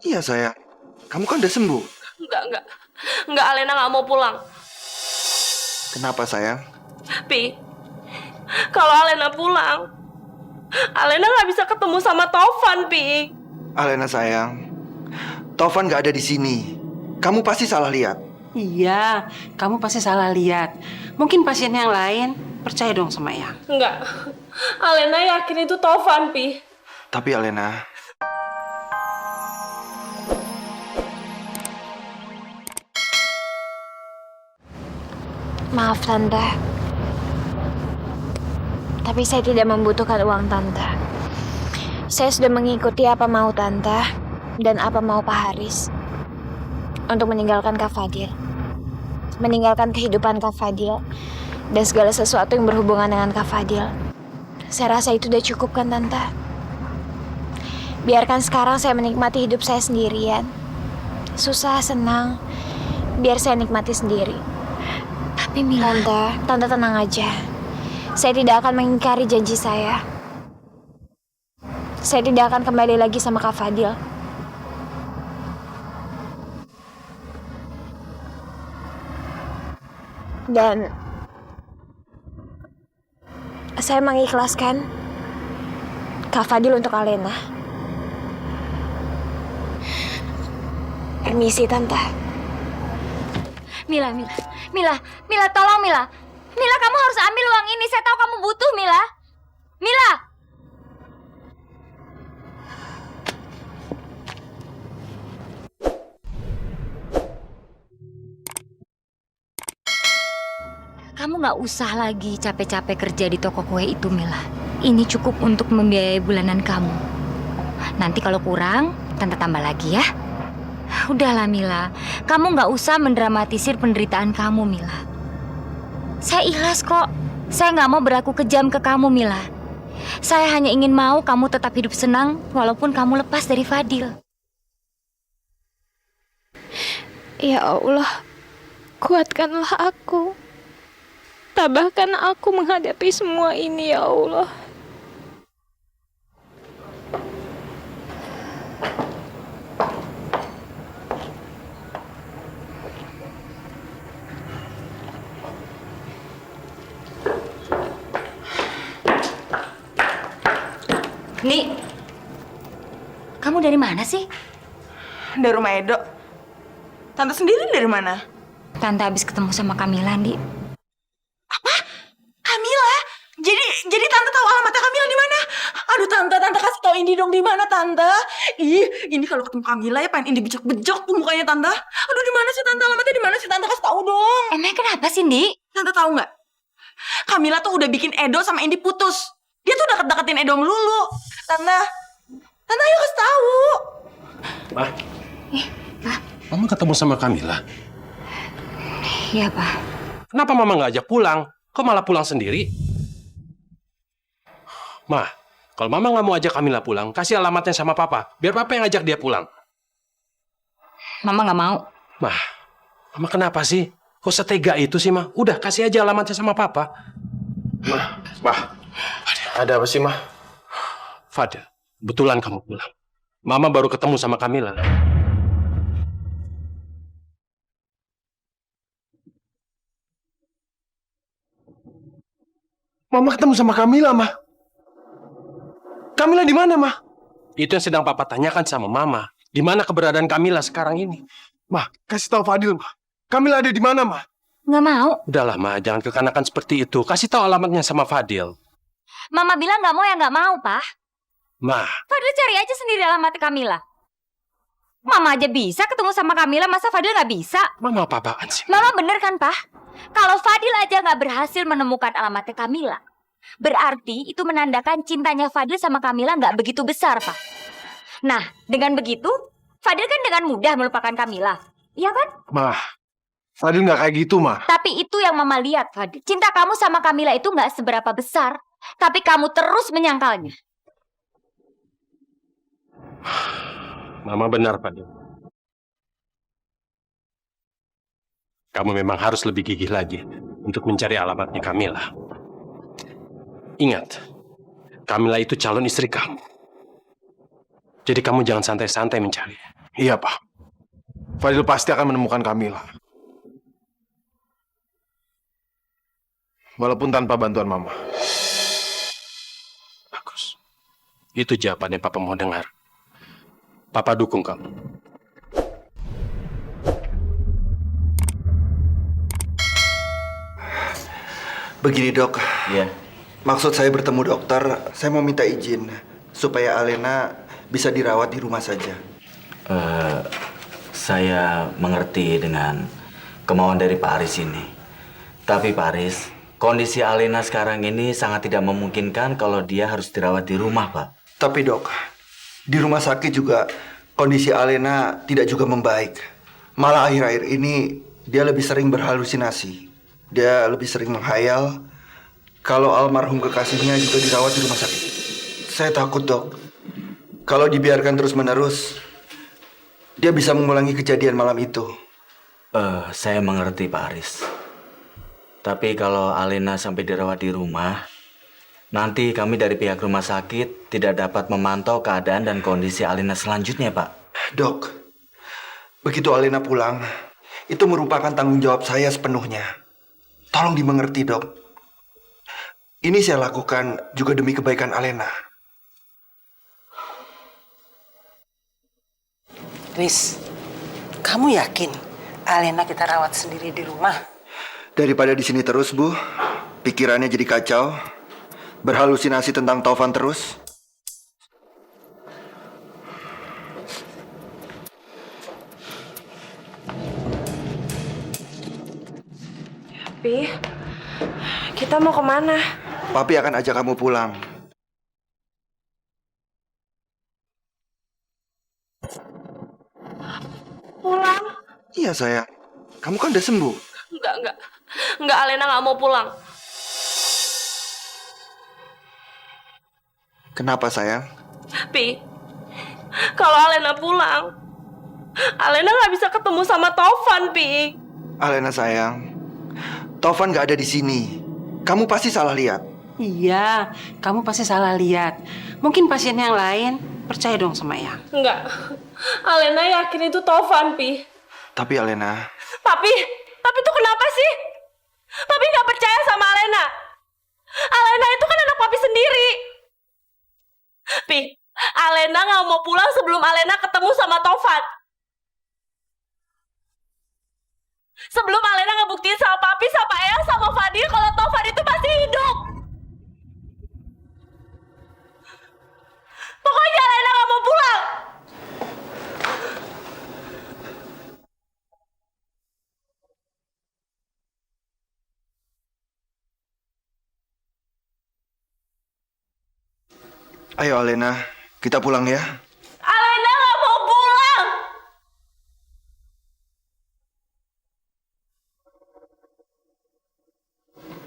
Iya sayang, kamu kan udah sembuh. Enggak. Enggak, Alena nggak mau pulang. Kenapa sayang? Pi, kalau Alena pulang, Alena nggak bisa ketemu sama Tovan, Pi. Alena sayang, Tovan gak ada di sini. Kamu pasti salah lihat. Iya, kamu pasti salah lihat. Mungkin pasien yang lain. Percaya dong sama Eyang. Enggak, Alena yakin itu Tovan, Pi. Tapi Alena, Maaf Tante, tapi saya tidak membutuhkan uang Tante. Saya sudah mengikuti apa mau Tante dan apa mau Pak Haris untuk meninggalkan Kak Fadil, meninggalkan kehidupan Kak Fadil dan segala sesuatu yang berhubungan dengan Kak Fadil. Saya rasa itu udah cukup kan Tante. Biarkan sekarang saya menikmati hidup saya sendirian. Susah, senang, biar saya nikmati sendiri. Tapi Mila... Tante tenang aja. Saya tidak akan mengingkari janji saya. Saya tidak akan kembali lagi sama Kak Fadil. Dan saya mengikhlaskan Kak Fadil untuk Alena. Permisi, Tante. Mila, tolong Mila. Mila, kamu harus ambil uang ini. Saya tahu kamu butuh, Mila. Mila! Kamu gak usah lagi capek-capek kerja di toko kue itu, Mila. Ini cukup untuk membiayai bulanan kamu. Nanti kalau kurang, Tante tambah lagi ya. Udahlah Mila, kamu gak usah mendramatisir penderitaan kamu, Mila. Saya ikhlas kok. Saya gak mau berlaku kejam ke kamu, Mila. Saya hanya ingin mau kamu tetap hidup senang walaupun kamu lepas dari Fadil. Ya Allah, kuatkanlah aku. Tabahkan aku menghadapi semua ini, ya Allah. Ni, kamu dari mana sih? Dari rumah Edo. Tante sendiri dari mana? Tante habis ketemu sama Kamila, Ndi. Apa? Kamila? Jadi tante tahu alamatnya Kamila di mana? Aduh tante kasih tahu Indi dong di mana tante? Ih, ini kalau ketemu Kamila ya pengen Indi bejok-bejok tuh mukanya tante. Aduh di mana sih tante, alamatnya di mana sih tante, kasih tahu dong. Emang kenapa sih, Ndi? Tante tahu nggak? Kamila tuh udah bikin Edo sama Indi putus. Dia tuh udah deket-deketin Edo melulu. Tante ayo kasih tahu. Ma, Mama ketemu sama Kamila. Iya, Pak. Kenapa Mama nggak ajak pulang? Kok malah pulang sendiri? Ma, kalau Mama nggak mau ajak Kamila pulang, kasih alamatnya sama Papa. Biar Papa yang ajak dia pulang. Mama nggak mau. Mama kenapa sih? Kok setega itu sih, Ma? Udah, kasih aja alamatnya sama Papa. Ma, ada apa sih, Ma? Fadil, betulan kamu pulang. Mama baru ketemu sama Kamila. Mama ketemu sama Kamila, Ma. Kamila di mana, Ma? Itu yang sedang Papa tanyakan sama Mama. Di mana keberadaan Kamila sekarang ini? Ma, kasih tahu Fadil, Ma. Kamila ada di mana, Ma? Nggak mau. Udahlah, Ma, jangan kekanakan seperti itu. Kasih tahu alamatnya sama Fadil. Mama bilang nggak mau ya nggak mau, Pak. Ma, Fadil cari aja sendiri alamat Kamila. Mama aja bisa ketemu sama Kamila, masa Fadil nggak bisa? Mama apa-apaan sih? Mama bener kan, Pak? Kalau Fadil aja nggak berhasil menemukan alamatnya Kamila, berarti itu menandakan cintanya Fadil sama Kamila nggak begitu besar, Pak. Nah, dengan begitu, Fadil kan dengan mudah melupakan Kamila. Iya kan? Ma, Fadil nggak kayak gitu, Ma. Tapi itu yang Mama lihat, Fadil. Cinta kamu sama Kamila itu nggak seberapa besar, tapi kamu terus menyangkalnya. Mama benar, Fadil. Kamu memang harus lebih gigih lagi untuk mencari alamatnya Kamila. Ingat, Kamila itu calon istri kamu. Jadi kamu jangan santai-santai mencari. Iya, Pak. Fadil pasti akan menemukan Kamila. Walaupun tanpa bantuan Mama. Bagus. Itu jawaban yang Papa mau dengar. Papa dukung kamu. Begini dok, Iya. maksud saya bertemu dokter, saya mau minta izin supaya Alena bisa dirawat di rumah saja. Saya mengerti dengan kemauan dari Pak Aris ini. Tapi Pak Aris, kondisi Alena sekarang ini sangat tidak memungkinkan kalau dia harus dirawat di rumah, Pak. Tapi dok, di rumah sakit juga kondisi Alena tidak juga membaik. Malah akhir-akhir ini dia lebih sering berhalusinasi. Dia lebih sering menghayal kalau almarhum kekasihnya juga dirawat di rumah sakit. Saya takut dok, kalau dibiarkan terus-menerus, dia bisa mengulangi kejadian malam itu. Saya mengerti Pak Aris. Tapi kalau Alena sampai dirawat di rumah, nanti kami dari pihak rumah sakit tidak dapat memantau keadaan dan kondisi Alena selanjutnya, Pak. Dok, begitu Alena pulang, itu merupakan tanggung jawab saya sepenuhnya. Tolong dimengerti, dok. Ini saya lakukan juga demi kebaikan Alena. Riz, kamu yakin Alena kita rawat sendiri di rumah? Daripada di sini terus, Bu, pikirannya jadi kacau, berhalusinasi tentang Taufan terus. Pi, kita mau kemana? Papi akan ajak kamu pulang. Pulang? Iya, sayang. Kamu kan udah sembuh. Enggak. Enggak, Alena nggak mau pulang. Kenapa, sayang? Pi, kalau Alena pulang, Alena nggak bisa ketemu sama Taufan, Pi. Alena, sayang. Taufan nggak ada di sini. Kamu pasti salah lihat. Iya, kamu pasti salah lihat. Mungkin pasien yang lain. Percaya dong sama Eyang. Enggak. Alena yakin itu Taufan, Pi. Tapi Alena, Tapi itu kenapa sih? Papi nggak percaya sama Alena. Alena itu kan anak papi sendiri. Pi, Alena nggak mau pulang sebelum Alena ketemu sama Taufan. Sebelum Alena ngebuktiin sama papi, sama Eyang, sama Fadil kalau Taufan itu masih hidup. Pokoknya Alena nggak mau pulang. ayo Alena, kita pulang ya. Alena nggak mau pulang.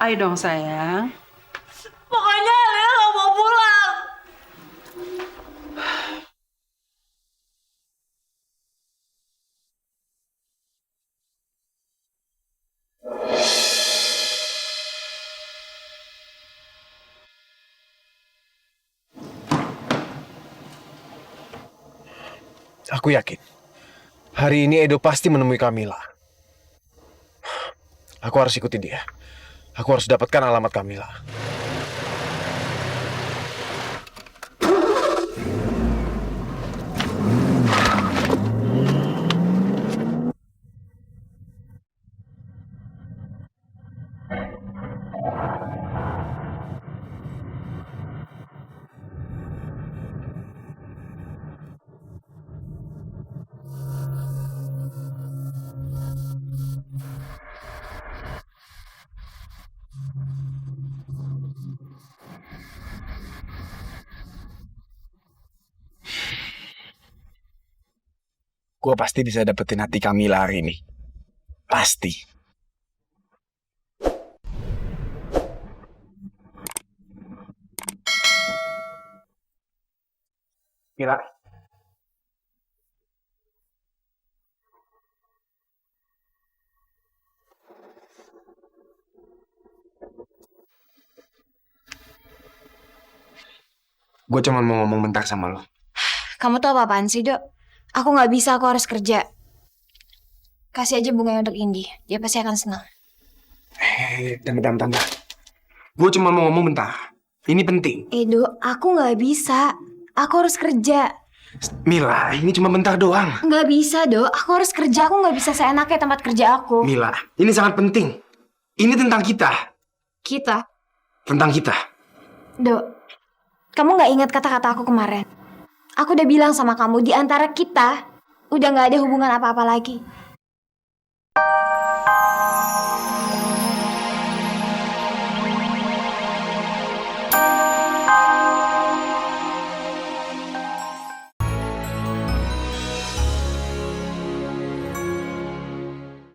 Ayo dong sayang. Pokoknya Alena nggak mau pulang. Aku yakin hari ini Edo pasti menemui Kamila. Aku harus ikuti dia. Aku harus dapatkan alamat Kamila. Gue pasti bisa dapetin hati Kamila hari ini. Pasti. Mila. Gue cuma mau ngomong bentar sama lo. Kamu tuh apa-apaan sih, Dok? Aku nggak bisa, aku harus kerja. Kasih aja bunganya untuk Indi, dia pasti akan senang. Tante. Gue cuma mau ngomong bentar. Ini penting. Edo, aku nggak bisa. Aku harus kerja. Mila, ini cuma bentar doang. Nggak bisa, Do. Aku harus kerja. Aku nggak bisa seenaknya tempat kerja aku. Mila, ini sangat penting. Ini tentang kita. Kita. Tentang kita. Do, kamu nggak ingat kata-kata aku kemarin? Aku udah bilang sama kamu, di antara kita udah nggak ada hubungan apa-apa lagi.